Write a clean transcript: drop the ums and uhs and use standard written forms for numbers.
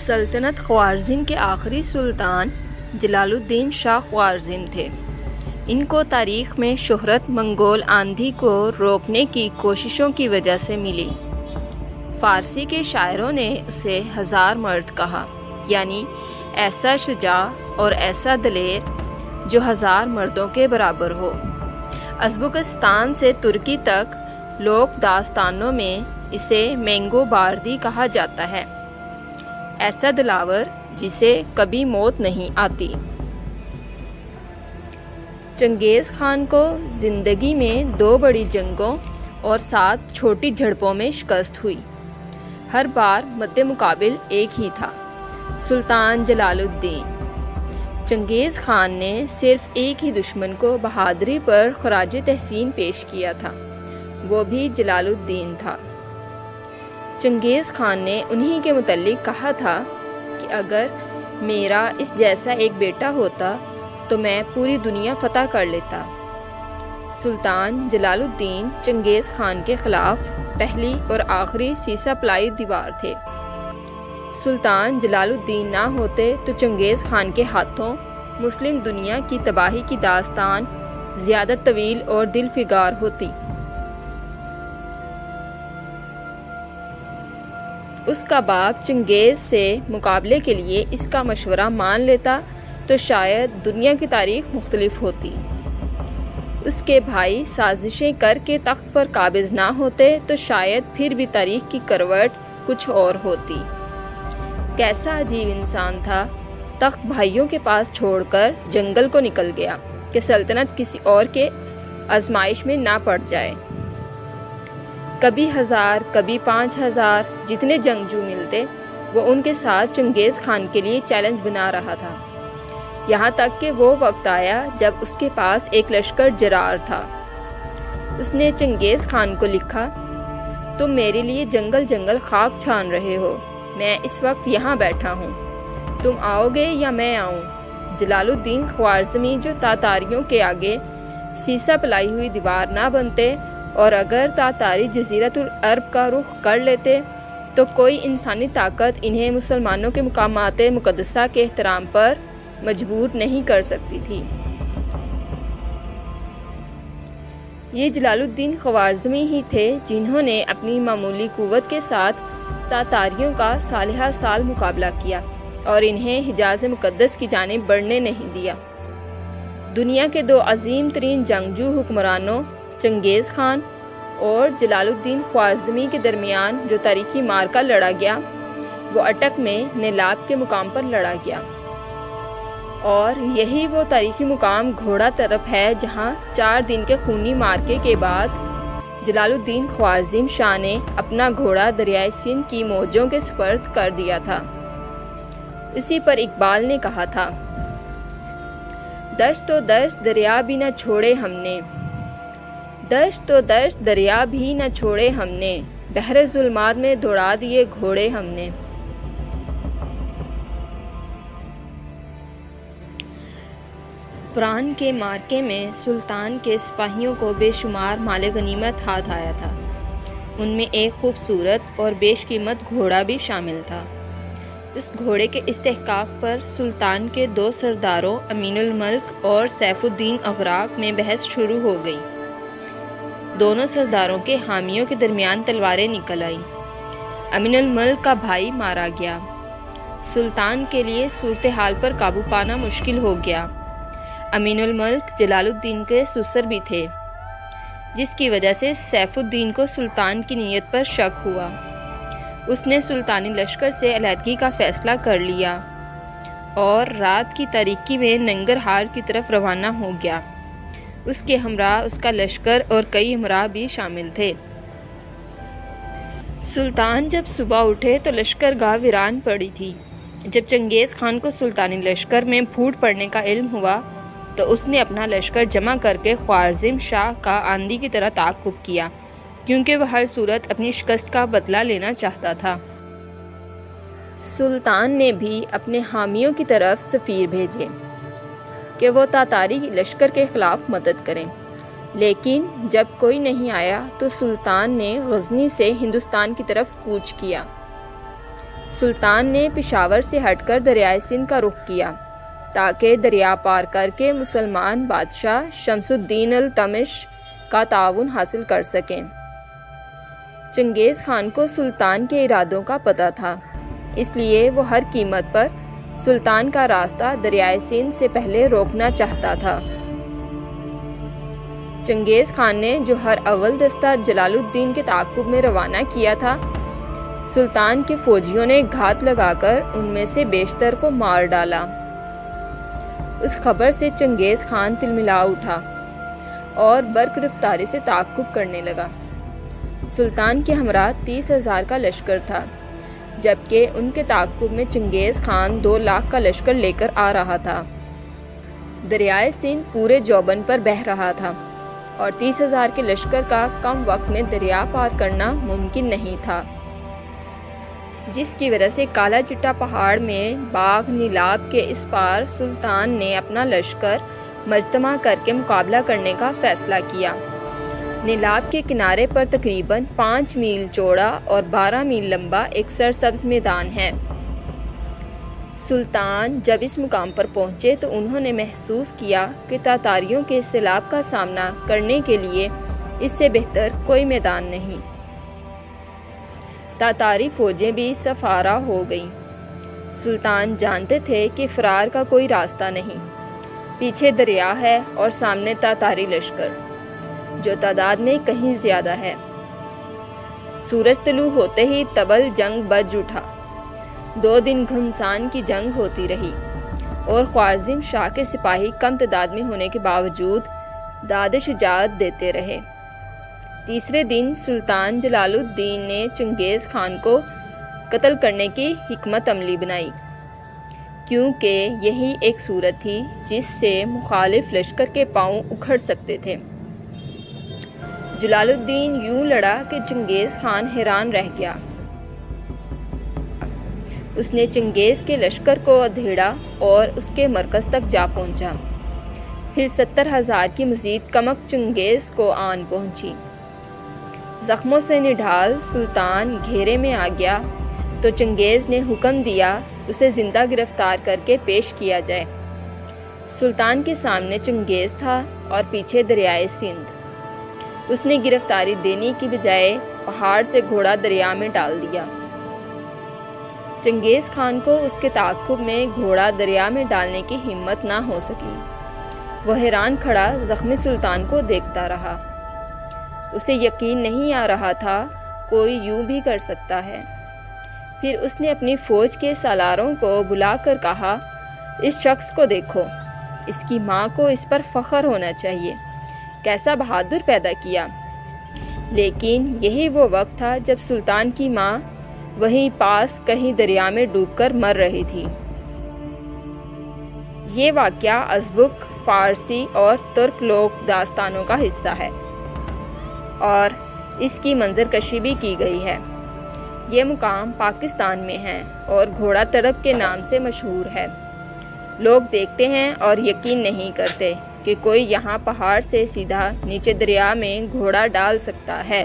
سلطنت خوارزم کے آخری سلطان جلال الدین شاہ خوارزم تھے۔ ان کو تاریخ میں شہرت منگول آندھی کو روکنے کی کوششوں کی وجہ سے ملی۔ فارسی کے شاعروں نے اسے ہزار مرد کہا، یعنی ایسا شجاع اور ایسا دلیر جو ہزار مردوں کے برابر ہو۔ ازبکستان سے ترکی تک لوک داستانوں میں اسے مینگو باردی کہا جاتا ہے، ایسا دلاور جسے کبھی موت نہیں آتی۔ چنگیز خان کو زندگی میں 2 بڑی جنگوں اور 7 چھوٹی جھڑپوں میں شکست ہوئی۔ ہر بار مد مقابل ایک ہی تھا، سلطان جلال الدین۔ چنگیز خان نے صرف ایک ہی دشمن کو بہادری پر خراج تحسین پیش کیا تھا، وہ بھی جلال الدین تھا۔ چنگیز خان نے انہی کے متعلق کہا تھا کہ اگر میرا اس جیسا ایک بیٹا ہوتا تو میں پوری دنیا فتح کر لیتا۔ سلطان جلال الدین چنگیز خان کے خلاف پہلی اور آخری سیسا پلائی دیوار تھے۔ سلطان جلال الدین نہ ہوتے تو چنگیز خان کے ہاتھوں مسلم دنیا کی تباہی کی داستان زیادہ طویل اور دل فگار ہوتی۔ اس کا باپ چنگیز سے مقابلے کے لیے اس کا مشورہ مان لیتا تو شاید دنیا کی تاریخ مختلف ہوتی۔ اس کے بھائی سازشیں کر کے تخت پر قابض نہ ہوتے تو شاید پھر بھی تاریخ کی کروٹ کچھ اور ہوتی۔ کیسا عجیب انسان تھا، تخت بھائیوں کے پاس چھوڑ کر جنگل کو نکل گیا کہ سلطنت کسی اور کے آزمائش میں نہ پڑ جائے۔ کبھی 1000 کبھی 5000 جتنے جنگجو ملتے وہ ان کے ساتھ چنگیز خان کے لیے چیلنج بنا رہا تھا، یہاں تک کہ وہ وقت آیا جب اس کے پاس ایک لشکر جرار تھا۔ اس نے چنگیز خان کو لکھا، تم میرے لیے جنگل جنگل خاک چھان رہے ہو، میں اس وقت یہاں بیٹھا ہوں، تم آؤ گے یا میں آؤں؟ جلال الدین خوارزمی جو تاتاریوں کے آگے سیسا پلائی ہوئی دیوار نہ بنتے اور اگر تاتاری جزیرۃ العرب کا رخ کر لیتے تو کوئی انسانی طاقت انہیں مسلمانوں کے مقامات مقدسہ کے احترام پر مجبور نہیں کر سکتی تھی۔ یہ جلال الدین خوارزمی ہی تھے جنہوں نے اپنی معمولی قوت کے ساتھ تاتاریوں کا سالہ سال مقابلہ کیا اور انہیں حجاز مقدس کی جانب بڑھنے نہیں دیا۔ دنیا کے 2 عظیم ترین جنگجو حکمرانوں چنگیز خان اور جلال الدین خوارزمی کے درمیان جو تاریخی معرکہ لڑا گیا وہ اٹک میں نیلاب کے مقام پر لڑا گیا، اور یہی وہ تاریخی مقام گھوڑا طرف ہے جہاں 4 دن کے خونی معرکے کے بعد جلال الدین خوارزم شاہ نے اپنا گھوڑا دریائے سندھ کی موجوں کے سپرد کر دیا تھا۔ اسی پر اقبال نے کہا تھا، دشت و دشت دریا بھی نہ چھوڑے ہم نے، دشت و دشت دریا بھی نہ چھوڑے ہم نے، بحر ظلمات میں دوڑا دیے گھوڑے ہم نے۔ پران کے معرکے میں سلطان کے سپاہیوں کو بے شمار مال غنیمت ہاتھ آیا تھا، ان میں ایک خوبصورت اور بیش قیمت گھوڑا بھی شامل تھا۔ اس گھوڑے کے استحقاق پر سلطان کے 2 سرداروں امین الملک اور سیف الدین اغراق میں بحث شروع ہو گئی۔ دونوں سرداروں کے حامیوں کے درمیان تلواریں نکل آئیں۔ امین الملک کا بھائی مارا گیا۔ سلطان کے لیے صورتحال پر قابو پانا مشکل ہو گیا۔ امین الملک جلال الدین کے سسر بھی تھے، جس کی وجہ سے سیف الدین کو سلطان کی نیت پر شک ہوا۔ اس نے سلطانی لشکر سے علیحدگی کا فیصلہ کر لیا اور رات کی تاریکی میں ننگرہار کی طرف روانہ ہو گیا۔ اس کے ہمراہ اس کا لشکر اور کئی ہمراہ بھی شامل تھے۔ سلطان جب صبح اٹھے تو لشکر گاہ ویران پڑی تھی۔ جب چنگیز خان کو سلطانی لشکر میں پھوٹ پڑنے کا علم ہوا تو اس نے اپنا لشکر جمع کر کے خوارزم شاہ کا آندھی کی طرح تعاقب کیا، کیونکہ وہ ہر صورت اپنی شکست کا بدلہ لینا چاہتا تھا۔ سلطان نے بھی اپنے حامیوں کی طرف سفیر بھیجے کہ وہ تاتاری لشکر کے خلاف مدد کریں، لیکن جب کوئی نہیں آیا تو سلطان نے غزنی سے ہندوستان کی طرف کوچ کیا۔ سلطان نے پشاور سے ہٹ کر دریائے سندھ کا رخ کیا تاکہ دریا پار کر کے مسلمان بادشاہ شمس الدین التمش کا تعاون حاصل کر سکیں۔ چنگیز خان کو سلطان کے ارادوں کا پتہ تھا، اس لیے وہ ہر قیمت پر سلطان کا راستہ دریائے سندھ سے پہلے روکنا چاہتا تھا۔ چنگیز خان نے جوہر اول دستہ جلال الدین کے تعاقب میں روانہ کیا تھا۔ سلطان کے فوجیوں نے گھات لگا کر ان میں سے بیشتر کو مار ڈالا۔ اس خبر سے چنگیز خان تلملا اٹھا اور برق رفتاری سے تعاقب کرنے لگا۔ سلطان کے ہمراہ 30,000 کا لشکر تھا، جبکہ ان کے تعاقب میں چنگیز خان 2 لاکھ کا لشکر لے کر آ رہا تھا۔ دریائے سندھ پورے جوبن پر بہہ رہا تھا اور 30,000 کے لشکر کا کم وقت میں دریا پار کرنا ممکن نہیں تھا، جس کی وجہ سے کالا چٹا پہاڑ میں باغ نیلاب کے اس پار سلطان نے اپنا لشکر مجتمع کر کے مقابلہ کرنے کا فیصلہ کیا۔ نیلاب کے کنارے پر تقریباً 5 میل چوڑا اور 12 میل لمبا ایک سرسبز میدان ہے۔ سلطان جب اس مقام پر پہنچے تو انہوں نے محسوس کیا کہ تاتاریوں کے سیلاب کا سامنا کرنے کے لیے اس سے بہتر کوئی میدان نہیں۔ تاتاری فوجیں بھی سفارہ ہو گئیں۔ سلطان جانتے تھے کہ فرار کا کوئی راستہ نہیں، پیچھے دریا ہے اور سامنے تاتاری لشکر جو تعداد میں کہیں زیادہ ہے۔ سورج طلوع ہوتے ہی تبل جنگ بج اٹھا۔ 2 دن گھمسان کی جنگ ہوتی رہی اور خوارزم شاہ کے سپاہی کم تعداد میں ہونے کے باوجود داد شجاعت دیتے رہے۔ تیسرے دن سلطان جلال الدین نے چنگیز خان کو قتل کرنے کی حکمت عملی بنائی، کیونکہ یہی ایک صورت تھی جس سے مخالف لشکر کے پاؤں اکھڑ سکتے تھے۔ جلال الدین یوں لڑا کہ چنگیز خان حیران رہ گیا۔ اس نے چنگیز کے لشکر کو ادھیڑا اور اس کے مرکز تک جا پہنچا۔ پھر 70,000 کی مزید کمک چنگیز کو آن پہنچی۔ زخموں سے نڈھال سلطان گھیرے میں آ گیا تو چنگیز نے حکم دیا اسے زندہ گرفتار کر کے پیش کیا جائے۔ سلطان کے سامنے چنگیز تھا اور پیچھے دریائے سندھ۔ اس نے گرفتاری دینے کی بجائے پہاڑ سے گھوڑا دریا میں ڈال دیا۔ چنگیز خان کو اس کے تعاقب میں گھوڑا دریا میں ڈالنے کی ہمت نہ ہو سکی۔ وہ حیران کھڑا زخمی سلطان کو دیکھتا رہا۔ اسے یقین نہیں آ رہا تھا کوئی یوں بھی کر سکتا ہے۔ پھر اس نے اپنی فوج کے سالاروں کو بلا کر کہا، اس شخص کو دیکھو، اس کی ماں کو اس پر فخر ہونا چاہیے، کیسا بہادر پیدا کیا۔ لیکن یہی وہ وقت تھا جب سلطان کی ماں وہیں پاس کہیں دریا میں ڈوب کر مر رہی تھی۔ یہ واقعہ ازبک، فارسی اور ترک لوک داستانوں کا حصہ ہے اور اس کی منظر کشی بھی کی گئی ہے۔ یہ مقام پاکستان میں ہے اور گھوڑا تڑپ کے نام سے مشہور ہے۔ لوگ دیکھتے ہیں اور یقین نہیں کرتے کہ کوئی یہاں پہاڑ سے سیدھا نیچے دریا میں گھوڑا ڈال سکتا ہے۔